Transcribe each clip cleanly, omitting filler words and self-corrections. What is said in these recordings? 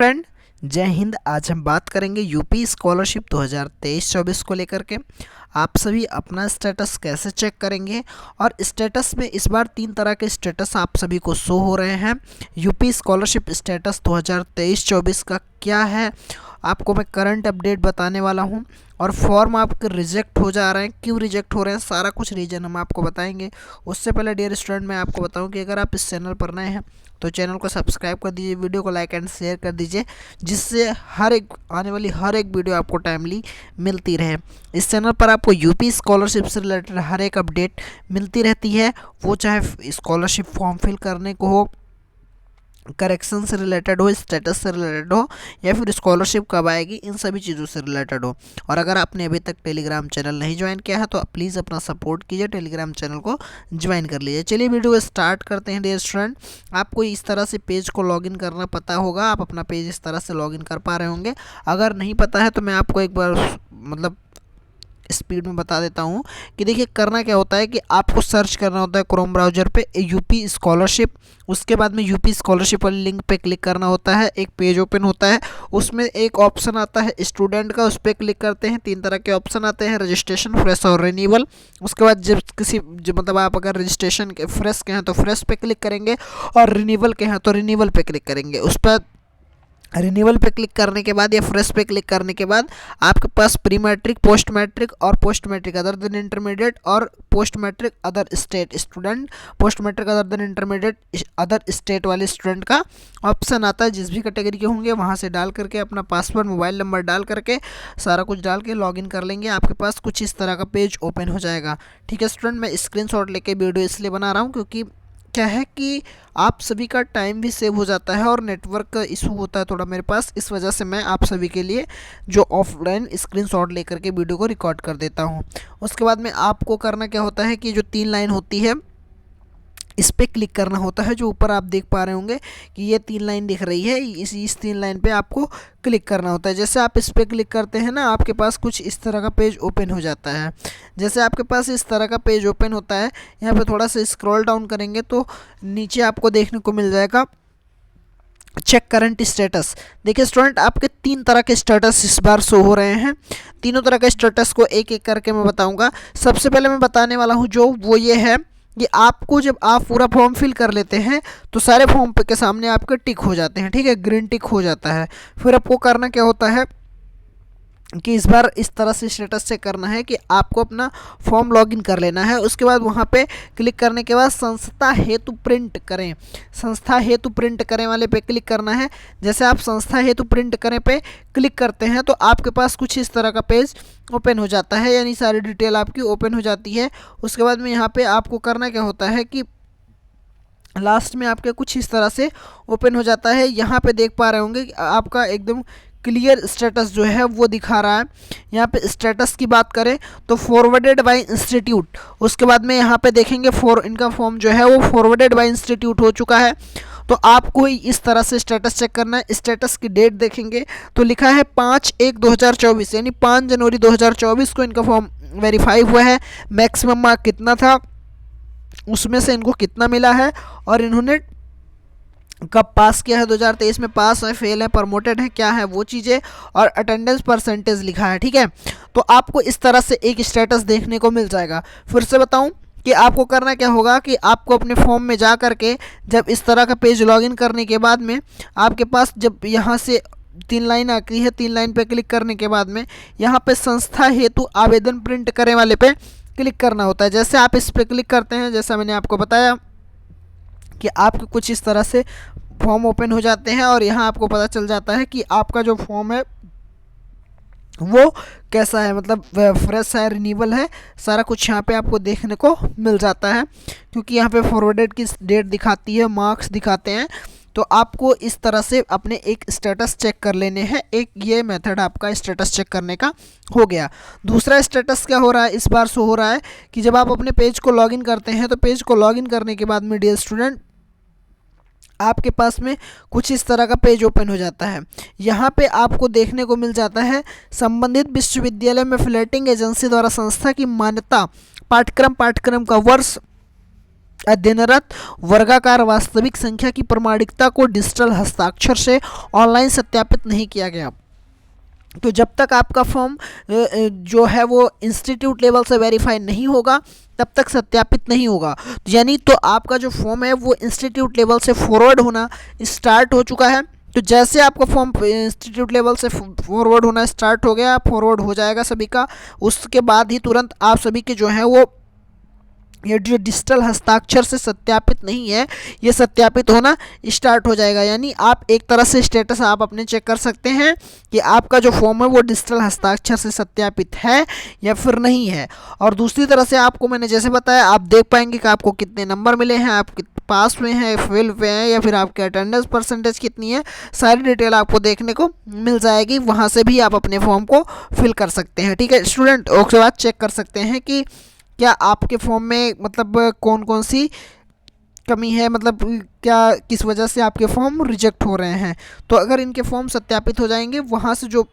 Friend, जय हिंद। आज हम बात करेंगे यूपी स्कॉलरशिप 2023-24 को लेकर के। आप सभी अपना स्टेटस कैसे चेक करेंगे और स्टेटस में इस बार 3 तरह के स्टेटस आप सभी को शो हो रहे हैं। यूपी स्कॉलरशिप स्टेटस 2023-24 का क्या है, आपको मैं करंट अपडेट बताने वाला हूं। और फॉर्म आपके रिजेक्ट हो जा रहे हैं, क्यों रिजेक्ट हो रहे हैं, सारा कुछ रीज़न हम आपको बताएंगे। उससे पहले डियर स्टूडेंट, मैं आपको बताऊं कि अगर आप इस चैनल पर नए हैं तो चैनल को सब्सक्राइब कर दीजिए, वीडियो को लाइक एंड शेयर कर दीजिए, जिससे हर एक आने वाली हर एक वीडियो आपको टाइमली मिलती रहे। इस चैनल पर आपको यूपी स्कॉलरशिप से रिलेटेड हर एक अपडेट मिलती रहती है, वो चाहे स्कॉलरशिप फॉर्म फिल करने को हो, करेक्शन से रिलेटेड हो, स्टेटस से रिलेटेड हो, या फिर स्कॉलरशिप कब आएगी, इन सभी चीज़ों से रिलेटेड हो। और अगर आपने अभी तक टेलीग्राम चैनल नहीं ज्वाइन किया है तो प्लीज़ अपना सपोर्ट कीजिए, टेलीग्राम चैनल को ज्वाइन कर लीजिए। चलिए वीडियो स्टार्ट करते हैं डियर स्टूडेंट। आपको इस तरह से पेज को लॉगिन करना पता होगा, आप अपना पेज इस तरह से लॉगिन कर पा रहे होंगे। अगर नहीं पता है तो मैं आपको एक बार स्पीड में बता देता हूँ कि देखिए करना क्या होता है कि आपको सर्च करना होता है क्रोम ब्राउज़र पे यूपी स्कॉलरशिप। उसके बाद में यूपी स्कॉलरशिप वाली लिंक पे क्लिक करना होता है, एक पेज ओपन होता है, उसमें एक ऑप्शन आता है स्टूडेंट का, उस पर क्लिक करते हैं। 3 तरह के ऑप्शन आते हैं, रजिस्ट्रेशन, फ्रेश और रिन्यूअल। उसके बाद जब आप अगर रजिस्ट्रेशन के फ्रेश के हैं तो फ्रेश पे क्लिक करेंगे, और रिन्यूअल के हैं तो रिन्यूअल पे क्लिक करेंगे। उस पर रिन्यूअल पे क्लिक करने के बाद या फ्रेश पे क्लिक करने के बाद आपके पास प्री मैट्रिक, पोस्ट मैट्रिक और post matric other than intermediate और post matric other state student, post matric other than intermediate other state वाले स्टूडेंट का ऑप्शन आता है। जिस भी कैटेगरी के होंगे वहाँ से डाल करके अपना पासवर्ड, मोबाइल नंबर डाल करके सारा कुछ डाल के लॉगिन कर लेंगे, आपके पास कुछ इस तरह का पेज ओपन हो जाएगा। ठीक है स्टूडेंट, मैं स्क्रीनशॉट लेके वीडियो इसलिए बना रहा हूँ क्योंकि क्या है कि आप सभी का टाइम भी सेव हो जाता है और नेटवर्क का इशू होता है थोड़ा मेरे पास, इस वजह से मैं आप सभी के लिए जो ऑफलाइन स्क्रीनशॉट लेकर के वीडियो को रिकॉर्ड कर देता हूँ। उसके बाद में आपको करना क्या होता है कि जो 3 लाइन होती है इस पर क्लिक करना होता है, जो ऊपर आप देख पा रहे होंगे कि ये 3 लाइन दिख रही है, इस 3 लाइन पे आपको क्लिक करना होता है। जैसे आप इस पर क्लिक करते हैं ना, आपके पास कुछ इस तरह का पेज ओपन हो जाता है। जैसे आपके पास इस तरह का पेज ओपन होता है, यहाँ पे थोड़ा सा स्क्रॉल डाउन करेंगे तो नीचे आपको देखने को मिल जाएगा चेक करंट स्टेटस। देखिए स्टूडेंट, आपके 3 तरह के स्टेटस इस बार शो हो रहे हैं। तीनों तरह के स्टेटस को एक एक करके मैं बताऊंगा। सबसे पहले मैं बताने वाला हूँ जो वो ये है कि आपको जब आप पूरा फॉर्म फिल कर लेते हैं तो सारे फॉर्म पे के सामने आपके टिक हो जाते हैं, ठीक है, ग्रीन टिक हो जाता है। फिर आपको करना क्या होता है कि इस बार इस तरह से स्टेटस चेक करना है कि आपको अपना फॉर्म लॉगिन कर लेना है। उसके बाद वहाँ पे क्लिक करने के बाद संस्था हेतु प्रिंट करें, संस्था हेतु प्रिंट करें वाले पे क्लिक करना है। जैसे आप संस्था हेतु प्रिंट करें पे क्लिक करते हैं तो आपके पास कुछ इस तरह का पेज ओपन हो जाता है, यानी सारी डिटेल आपकी ओपन हो जाती है। उसके बाद में यहाँ पर आपको करना क्या होता है कि लास्ट में आपके कुछ इस तरह से ओपन हो जाता है। यहाँ पे देख पा रहे होंगे कि आपका एकदम क्लियर स्टेटस जो है वो दिखा रहा है। यहाँ पे स्टेटस की बात करें तो फॉरवर्डेड बाय इंस्टीट्यूट, उसके बाद में यहाँ पे देखेंगे इनका फॉर्म जो है वो फॉरवर्डेड बाय इंस्टीट्यूट हो चुका है। तो आपको इस तरह से स्टेटस चेक करना है। स्टेटस की डेट देखेंगे तो लिखा है 5/1/2024, यानी 5 जनवरी 2024 को इनका फॉर्म वेरीफाई हुआ है। मैक्सिमम मार्क कितना था, उसमें से इनको कितना मिला है, और इन्होंने कब पास किया है, 2023 में पास है, फेल है, प्रमोटेड है, क्या है वो चीज़ें, और अटेंडेंस परसेंटेज लिखा है। ठीक है, तो आपको इस तरह से एक स्टेटस देखने को मिल जाएगा। फिर से बताऊं कि आपको करना क्या होगा कि आपको अपने फॉर्म में जा करके जब इस तरह का पेज लॉगिन करने के बाद में आपके पास जब यहाँ से 3 लाइन आती है, 3 लाइन पे क्लिक करने के बाद में यहाँ पे संस्था हेतु आवेदन प्रिंट करने वाले पे क्लिक करना होता है। जैसे आप इस पर क्लिक करते हैं, जैसा मैंने आपको बताया कि आपके कुछ इस तरह से फॉर्म ओपन हो जाते हैं, और यहाँ आपको पता चल जाता है कि आपका जो फॉर्म है वो कैसा है, मतलब फ्रेश है, रिन्यूअल है, सारा कुछ यहाँ पे आपको देखने को मिल जाता है। क्योंकि यहाँ पे फॉरवर्डेड की डेट दिखाती है, मार्क्स दिखाते हैं, तो आपको इस तरह से अपने एक स्टेटस चेक कर लेने हैं। एक ये मेथड आपका स्टेटस चेक करने का हो गया। दूसरा स्टेटस क्या हो रहा है इस बार शो हो रहा है कि जब आप अपने पेज को लॉगिन करते हैं तो पेज को लॉगिन करने के बाद में डियर स्टूडेंट आपके पास में कुछ इस तरह का पेज ओपन हो जाता है। यहाँ पे आपको देखने को मिल जाता है संबंधित विश्वविद्यालय में फ्लैटिंग एजेंसी द्वारा संस्था की मान्यता पाठ्यक्रम का वर्ष अध्ययनरत वर्गाकार वास्तविक संख्या की प्रमाणिकता को डिजिटल हस्ताक्षर से ऑनलाइन सत्यापित नहीं किया गया। तो जब तक आपका फॉर्म जो है वो इंस्टीट्यूट लेवल से वेरीफाई नहीं होगा तब तक सत्यापित नहीं होगा। यानी तो आपका जो फॉर्म है वो इंस्टीट्यूट लेवल से फॉरवर्ड होना स्टार्ट हो चुका है। तो जैसे आपका फॉर्म इंस्टीट्यूट लेवल से फॉरवर्ड होना स्टार्ट हो गया, फॉरवर्ड हो जाएगा सभी का, उसके बाद ही तुरंत आप सभी के जो है वो ये जो डिजिटल हस्ताक्षर से सत्यापित नहीं है ये सत्यापित होना स्टार्ट हो जाएगा। यानी आप एक तरह से स्टेटस आप अपने चेक कर सकते हैं कि आपका जो फॉर्म है वो डिजिटल हस्ताक्षर से सत्यापित है या फिर नहीं है। और दूसरी तरह से आपको मैंने जैसे बताया, आप देख पाएंगे कि आपको कितने नंबर मिले हैं, आप पास हुए हैं, फेल हुए हैं, या फिर आपके अटेंडेंस परसेंटेज कितनी है, सारी डिटेल आपको देखने को मिल जाएगी। वहाँ से भी आप अपने फॉर्म को फिल कर सकते हैं। ठीक है स्टूडेंट, उसके बाद चेक कर सकते हैं कि क्या आपके फॉर्म में मतलब कौन कौन सी कमी है, मतलब क्या किस वजह से आपके फॉर्म रिजेक्ट हो रहे हैं। तो अगर इनके फॉर्म सत्यापित हो जाएंगे वहाँ से जो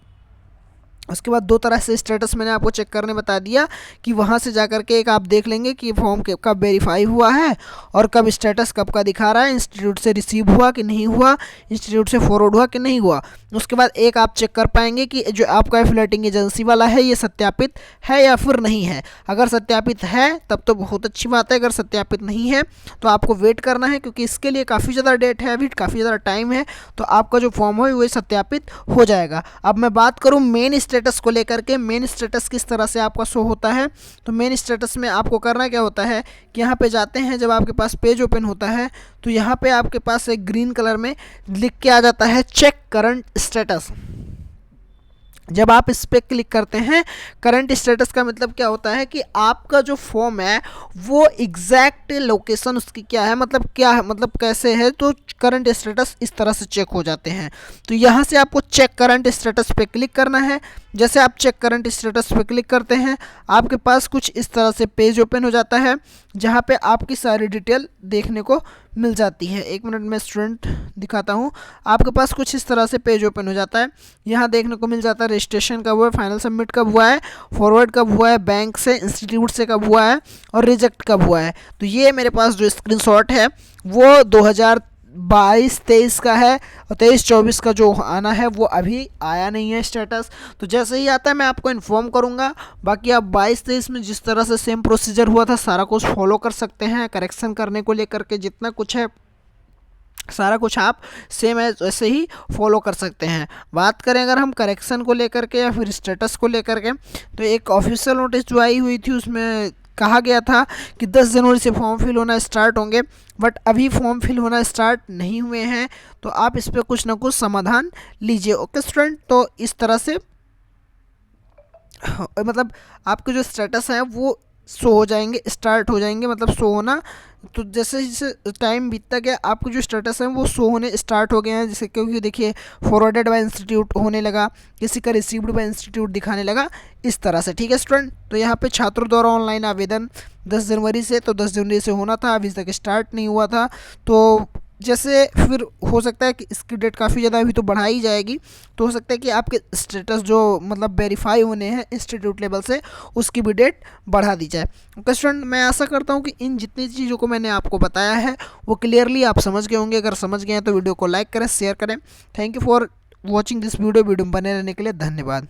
उसके बाद दो तरह से स्टेटस मैंने आपको चेक करने बता दिया कि वहाँ से जा कर के एक आप देख लेंगे कि फॉर्म कब वेरीफाई हुआ है और कब स्टेटस कब का दिखा रहा है, इंस्टीट्यूट से रिसीव हुआ कि नहीं हुआ, इंस्टीट्यूट से फॉरवर्ड हुआ कि नहीं हुआ। उसके बाद एक आप चेक कर पाएंगे कि जो आपका एफिलिएटिंग एजेंसी वाला है ये सत्यापित है या फिर नहीं है। अगर सत्यापित है तब तो बहुत अच्छी बात है, अगर सत्यापित नहीं है तो आपको वेट करना है, क्योंकि इसके लिए काफ़ी ज़्यादा डेट है, अभी काफ़ी ज़्यादा टाइम है। तो आपका जो फॉर्म है वो सत्यापित हो जाएगा। अब मैं बात करूँ मेन स्टेटस को लेकर के, मेन स्टेटस किस तरह से आपका शो होता है। तो मेन स्टेटस में आपको करना क्या होता है कि यहाँ पे जाते हैं, जब आपके पास पेज ओपन होता है तो यहाँ पे आपके पास एक ग्रीन कलर में लिख के आ जाता है चेक करंट स्टेटस। जब आप इस पर क्लिक करते हैं, करंट स्टेटस का मतलब क्या होता है कि आपका जो फॉर्म है वो एग्जैक्ट लोकेशन उसकी क्या है, मतलब क्या है, मतलब कैसे है। तो करंट स्टेटस इस तरह से चेक हो जाते हैं। तो यहाँ से आपको चेक करंट स्टेटस पे क्लिक करना है। जैसे आप चेक करंट स्टेटस पे क्लिक करते हैं आपके पास कुछ इस तरह से पेज ओपन हो जाता है जहाँ पे आपकी सारी डिटेल देखने को मिल जाती है। एक मिनट में स्टूडेंट दिखाता हूँ। आपके पास कुछ इस तरह से पेज ओपन हो जाता है। यहाँ देखने को मिल जाता है रजिस्ट्रेशन कब हुआ है, फाइनल सबमिट कब हुआ है, फॉरवर्ड कब हुआ है, बैंक से इंस्टीट्यूट से कब हुआ है और रिजेक्ट कब हुआ है। तो ये मेरे पास जो स्क्रीनशॉट है वो 2022-23 का है और 23-24 का जो आना है वो अभी आया नहीं है स्टेटस। तो जैसे ही आता है मैं आपको इन्फॉर्म करूंगा। बाकी आप 22-23 में जिस तरह से सेम प्रोसीजर हुआ था सारा कुछ फॉलो कर सकते हैं। करेक्शन करने को लेकर के जितना कुछ है सारा कुछ आप सेम ऐसे ही फॉलो कर सकते हैं। बात करें अगर हम करेक्शन को लेकर के या फिर स्टेटस को लेकर के, तो एक ऑफिशियल नोटिस जो आई हुई थी उसमें कहा गया था कि 10 जनवरी से फॉर्म फिल होना स्टार्ट होंगे, बट अभी फॉर्म फिल होना स्टार्ट नहीं हुए हैं। तो आप इस पर कुछ ना कुछ समाधान लीजिए। ओके स्टूडेंट, तो इस तरह से मतलब आपके जो स्टेटस है वो शो हो जाएंगे, स्टार्ट हो जाएंगे, मतलब शो होना। तो जैसे जैसे टाइम बीतता गया आपके जो स्टेटस है वो शो होने स्टार्ट हो गए हैं। जैसे क्योंकि देखिए फॉरवर्डेड बाय इंस्टीट्यूट होने लगा, किसी का रिसीव्ड बाय इंस्टीट्यूट दिखाने लगा, इस तरह से। ठीक है स्टूडेंट, तो यहाँ पे छात्रों द्वारा ऑनलाइन आवेदन 10 जनवरी से, तो 10 जनवरी से होना था, अभी तक स्टार्ट नहीं हुआ था। तो जैसे फिर हो सकता है कि इसकी डेट काफ़ी ज़्यादा अभी तो बढ़ाई जाएगी। तो हो सकता है कि आपके स्टेटस जो मतलब वेरीफाई होने हैं इंस्टीट्यूट लेवल से उसकी भी डेट बढ़ा दी जाए। ओके स्टूडेंट, मैं आशा करता हूँ कि इन जितनी चीज़ों को मैंने आपको बताया है वो क्लियरली आप समझ गए होंगे। अगर समझ गए हैं तो वीडियो को लाइक करें, शेयर करें। Thank you for watching this video में बने रहने के लिए धन्यवाद।